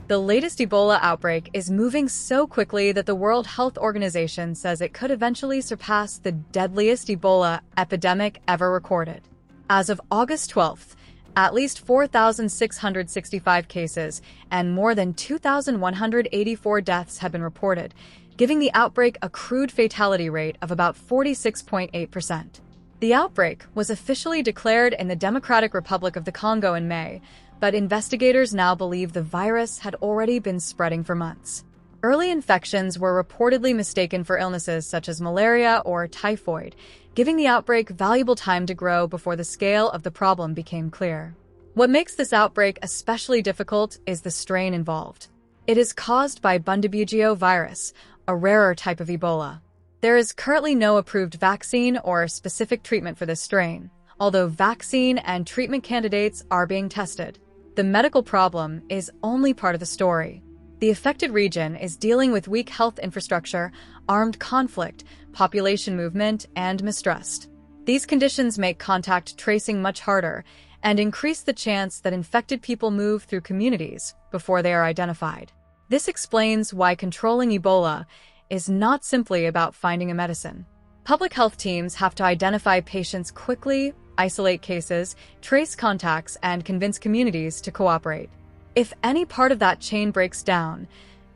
The latest Ebola outbreak is moving so quickly that the World Health Organization says it could eventually surpass the deadliest Ebola epidemic ever recorded. As of August 12th, at least 4,665 cases and more than 2,184 deaths have been reported, giving the outbreak a crude fatality rate of about 46.8%. The outbreak was officially declared in the Democratic Republic of the Congo in May, but investigators now believe the virus had already been spreading for months. Early infections were reportedly mistaken for illnesses such as malaria or typhoid, giving the outbreak valuable time to grow before the scale of the problem became clear. What makes this outbreak especially difficult is the strain involved. It is caused by Bundibugyo virus, a rarer type of Ebola. There is currently no approved vaccine or specific treatment for this strain, although vaccine and treatment candidates are being tested. The medical problem is only part of the story. The affected region is dealing with weak health infrastructure, armed conflict, population movement, and mistrust. These conditions make contact tracing much harder and increase the chance that infected people move through communities before they are identified. This explains why controlling Ebola is not simply about finding a medicine. Public health teams have to identify patients quickly, isolate cases, trace contacts, and convince communities to cooperate. If any part of that chain breaks down,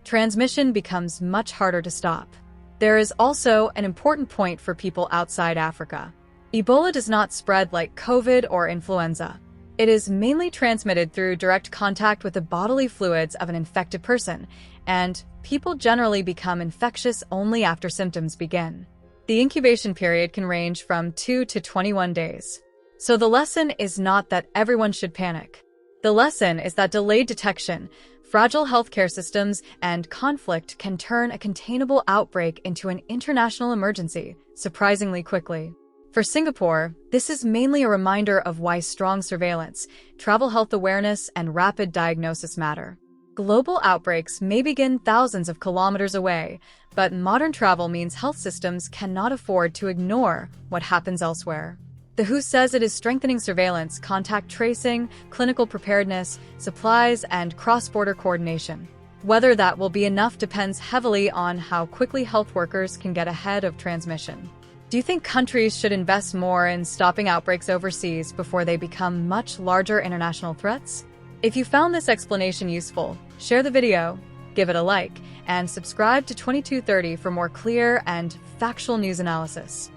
transmission becomes much harder to stop. There is also an important point for people outside Africa. Ebola does not spread like COVID or influenza. It is mainly transmitted through direct contact with the bodily fluids of an infected person, and people generally become infectious only after symptoms begin. The incubation period can range from 2 to 21 days. So the lesson is not that everyone should panic. The lesson is that delayed detection, fragile healthcare systems, and conflict can turn a containable outbreak into an international emergency, surprisingly quickly. For Singapore, this is mainly a reminder of why strong surveillance, travel health awareness, and rapid diagnosis matter. Global outbreaks may begin thousands of kilometers away, but modern travel means health systems cannot afford to ignore what happens elsewhere. The WHO says it is strengthening surveillance, contact tracing, clinical preparedness, supplies, and cross-border coordination. Whether that will be enough depends heavily on how quickly health workers can get ahead of transmission. Do you think countries should invest more in stopping outbreaks overseas before they become much larger international threats? If you found this explanation useful, share the video, give it a like, and subscribe to 2230 for more clear and factual news analysis.